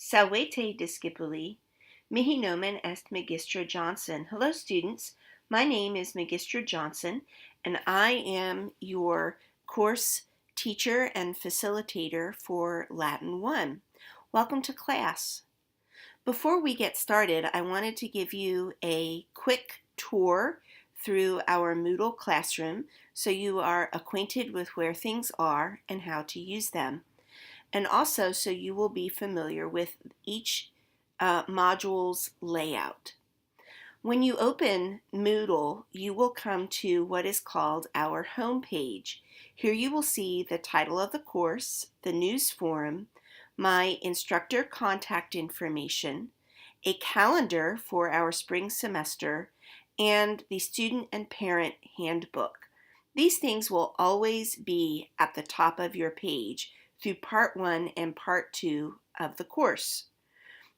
Salvete discipuli, mihi nomen est Magistra Johnson. Hello students, my name is Magistra Johnson and I am your course teacher and facilitator for Latin 1. Welcome to class. Before we get started, I wanted to give you a quick tour through our Moodle classroom so you are acquainted with where things are and how to use them. And also so you will be familiar with each module's layout. When you open Moodle, you will come to what is called our home page. Here you will see the title of the course, the news forum, my instructor contact information, a calendar for our spring semester, and the student and parent handbook. These things will always be at the top of your page through part 1 and part 2 of the course.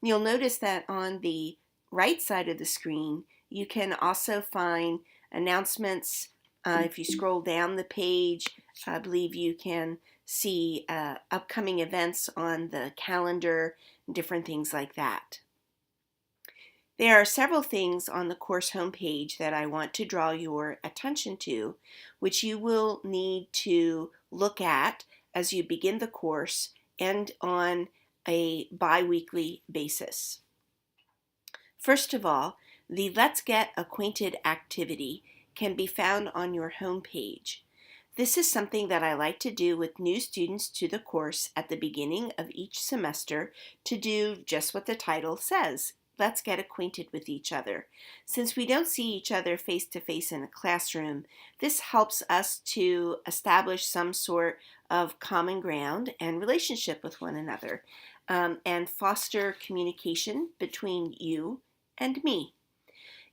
You'll notice that on the right side of the screen, you can also find announcements. If you scroll down the page, I believe you can see upcoming events on the calendar, different things like that. There are several things on the course homepage that I want to draw your attention to, which you will need to look at as you begin the course and on a bi-weekly basis. First of all, the Let's Get Acquainted activity can be found on your home page. This is something that I like to do with new students to the course at the beginning of each semester to do just what the title says. Let's get acquainted with each other. Since we don't see each other face to face in a classroom, this helps us to establish some sort of common ground and relationship with one another and foster communication between you and me.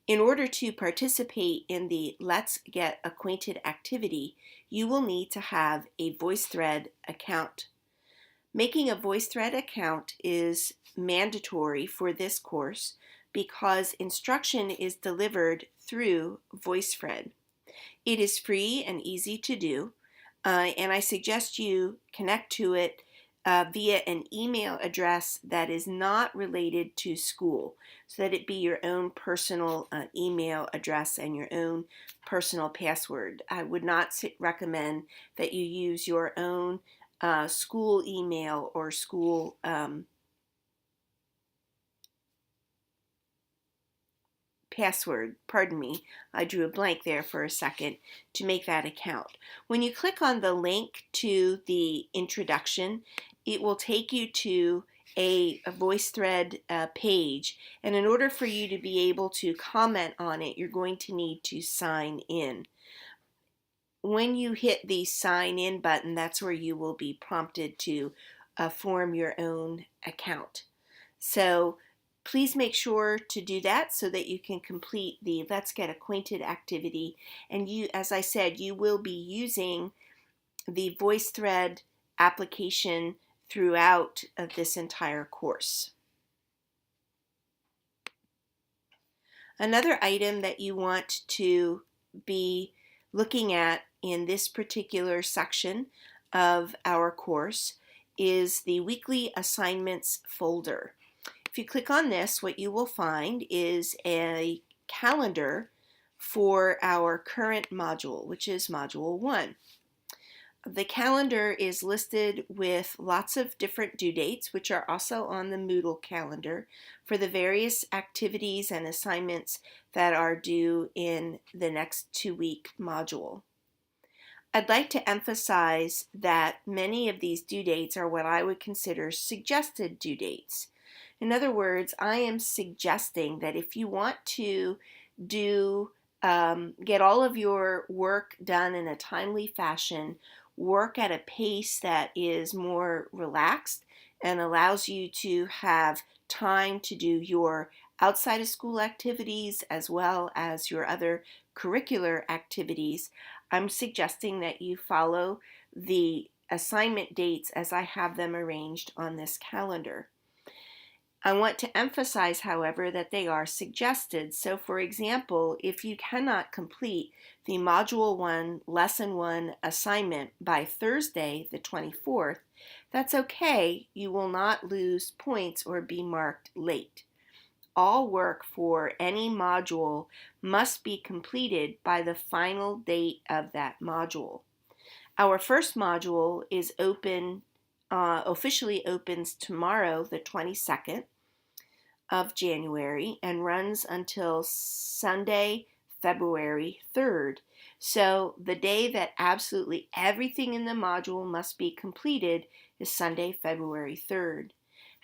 In order to participate in the Let's Get Acquainted activity, you will need to have a VoiceThread account. Making a VoiceThread account is mandatory for this course because instruction is delivered through VoiceThread. It is free and easy to do, and I suggest you connect to it via an email address that is not related to school, so that it be your own personal email address and your own personal password. I would not recommend that you use your own school email or school password, pardon me, I drew a blank there for a second, to make that account. When you click on the link to the introduction, it will take you to a VoiceThread page, and in order for you to be able to comment on it, you're going to need to sign in. When you hit the sign in button, that's where you will be prompted to form your own account. So please make sure to do that so that you can complete the Let's Get Acquainted activity. And you, as I said, you will be using the VoiceThread application throughout this entire course. Another item that you want to be looking at in this particular section of our course is the weekly assignments folder. If you click on this, what you will find is a calendar for our current module, which is Module 1. The calendar is listed with lots of different due dates, which are also on the Moodle calendar, for the various activities and assignments that are due in the next 2-week module. I'd like to emphasize that many of these due dates are what I would consider suggested due dates. In other words, I am suggesting that if you want to get all of your work done in a timely fashion, work at a pace that is more relaxed and allows you to have time to do your outside of school activities as well as your other curricular activities, I'm suggesting that you follow the assignment dates as I have them arranged on this calendar. I want to emphasize, however, that they are suggested. So, for example, if you cannot complete the Module 1, Lesson 1 assignment by Thursday, the 24th, That's okay. You will not lose points or be marked late. All work for any module must be completed by the final date of that module. Our first module is officially opens tomorrow, the 22nd of January, and runs until Sunday, February 3rd. So the day that absolutely everything in the module must be completed is Sunday, February 3rd.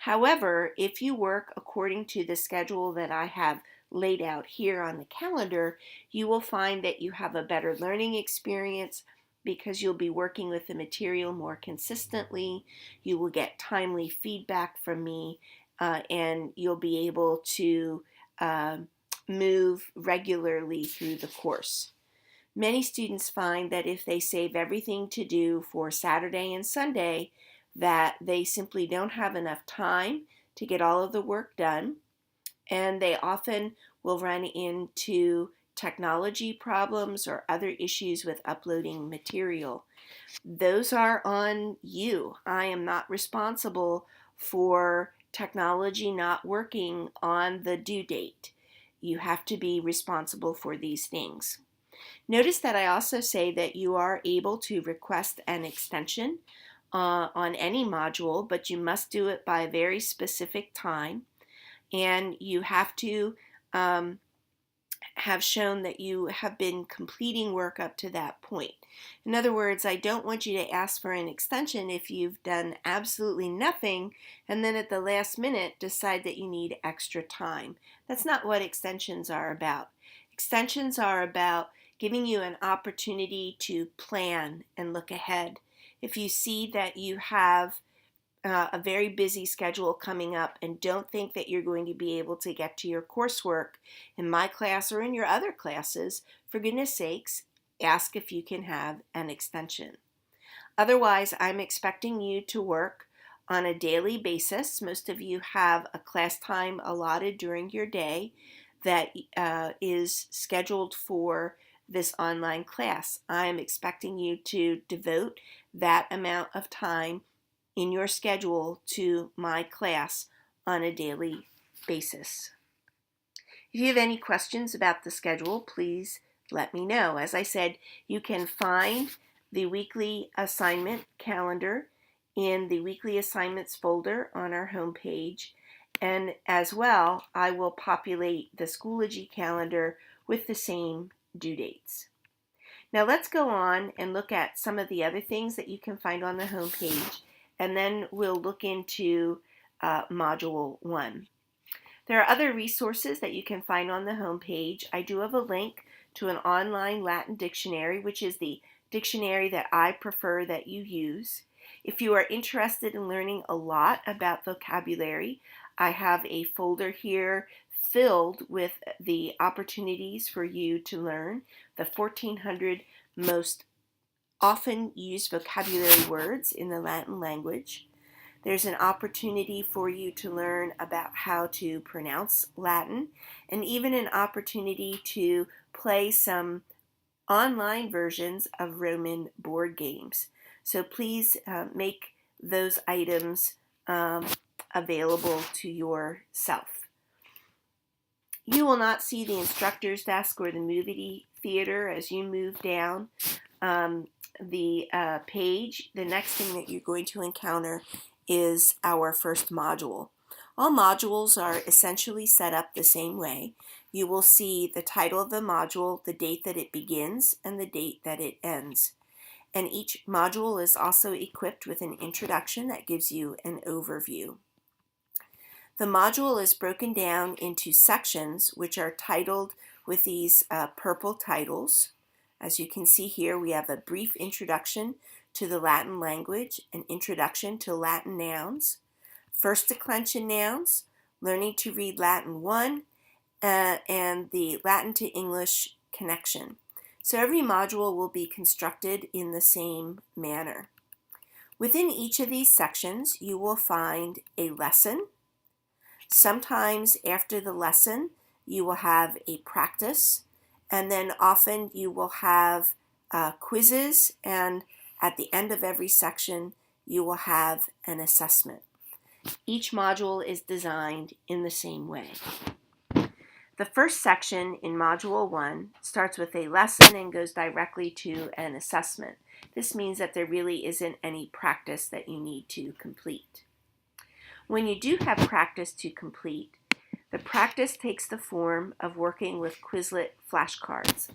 However, if you work according to the schedule that I have laid out here on the calendar, you will find that you have a better learning experience because you'll be working with the material more consistently. You will get timely feedback from me, and you'll be able to move regularly through the course. Many students find that if they save everything to do for Saturday and Sunday, that they simply don't have enough time to get all of the work done, and they often will run into technology problems or other issues with uploading material. Those are on you. I am not responsible for technology not working on the due date. You have to be responsible for these things. Notice that I also say that you are able to request an extension on any module, but you must do it by a very specific time, and you have to have shown that you have been completing work up to that point. In other words, I don't want you to ask for an extension if you've done absolutely nothing and then at the last minute decide that you need extra time. That's not what extensions are about. Extensions are about giving you an opportunity to plan and look ahead. If you see that you have a very busy schedule coming up and don't think that you're going to be able to get to your coursework in my class or in your other classes, for goodness sakes, ask if you can have an extension. Otherwise, I'm expecting you to work on a daily basis. Most of you have a class time allotted during your day that is scheduled for this online class. I'm expecting you to devote that amount of time in your schedule to my class on a daily basis. If you have any questions about the schedule, please let me know. As I said, you can find the weekly assignment calendar in the weekly assignments folder on our homepage, and as well, I will populate the Schoology calendar with the same due dates. Now let's go on and look at some of the other things that you can find on the homepage, and then we'll look into Module 1. There are other resources that you can find on the homepage. I do have a link to an online Latin dictionary, which is the dictionary that I prefer that you use. If you are interested in learning a lot about vocabulary, I have a folder here filled with the opportunities for you to learn the 1,400 most often used vocabulary words in the Latin language. There's an opportunity for you to learn about how to pronounce Latin, and even an opportunity to play some online versions of Roman board games. So please make those items available to yourself. You will not see the instructor's desk or the movie theater as you move down the page. The next thing that you're going to encounter is our first module. All modules are essentially set up the same way. You will see the title of the module, the date that it begins, and the date that it ends. And each module is also equipped with an introduction that gives you an overview. The module is broken down into sections which are titled with these purple titles. As you can see here, we have a brief introduction to the Latin language, an introduction to Latin nouns, first declension nouns, learning to read Latin 1, and the Latin to English connection. So every module will be constructed in the same manner. Within each of these sections, you will find a lesson. Sometimes after the lesson, you will have a practice, and then often you will have quizzes, and at the end of every section, you will have an assessment. Each module is designed in the same way. The first section in Module 1 starts with a lesson and goes directly to an assessment. This means that there really isn't any practice that you need to complete. When you do have practice to complete, the practice takes the form of working with Quizlet flashcards.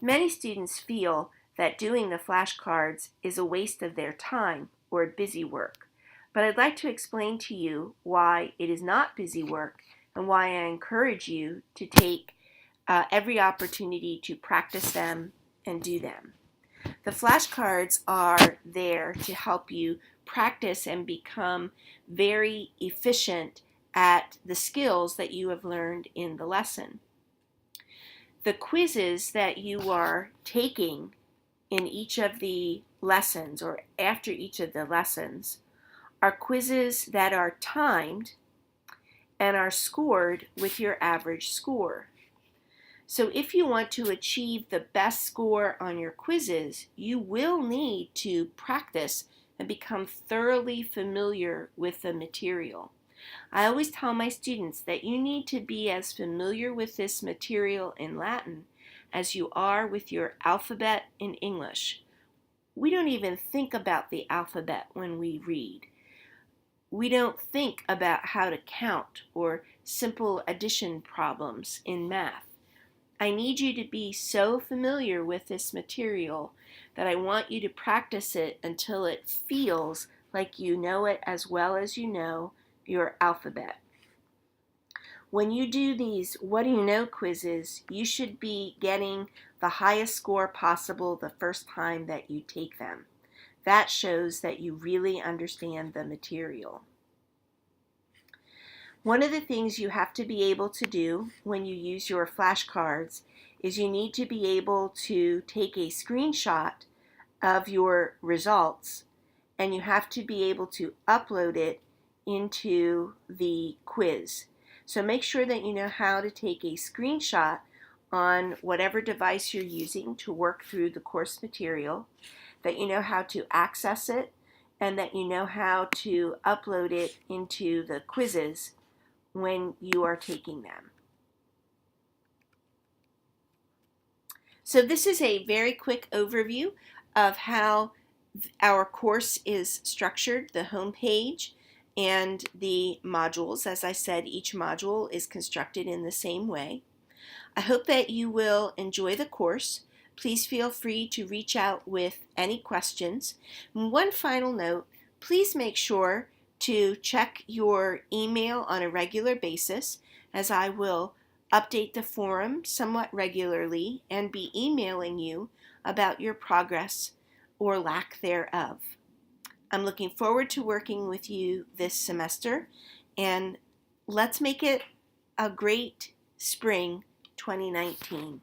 Many students feel that doing the flashcards is a waste of their time or busy work, but I'd like to explain to you why it is not busy work and why I encourage you to take every opportunity to practice them and do them. The flashcards are there to help you practice and become very efficient at the skills that you have learned in the lesson. The quizzes that you are taking in each of the lessons or after each of the lessons are quizzes that are timed and are scored with your average score. So if you want to achieve the best score on your quizzes, you will need to practice and become thoroughly familiar with the material. I always tell my students that you need to be as familiar with this material in Latin as you are with your alphabet in English. We don't even think about the alphabet when we read. We don't think about how to count or simple addition problems in math. I need you to be so familiar with this material that I want you to practice it until it feels like you know it as well as you know your alphabet. When you do these what do you know quizzes, you should be getting the highest score possible the first time that you take them. That shows that you really understand the material. One of the things you have to be able to do when you use your flashcards is you need to be able to take a screenshot of your results, and you have to be able to upload it into the quiz. So make sure that you know how to take a screenshot on whatever device you're using to work through the course material, that you know how to access it, and that you know how to upload it into the quizzes when you are taking them. So this is a very quick overview of how our course is structured, the home page and the modules. As I said, each module is constructed in the same way. I hope that you will enjoy the course. Please feel free to reach out with any questions. And one final note, please make sure to check your email on a regular basis, as I will update the forum somewhat regularly and be emailing you about your progress or lack thereof. I'm looking forward to working with you this semester, and let's make it a great spring 2019.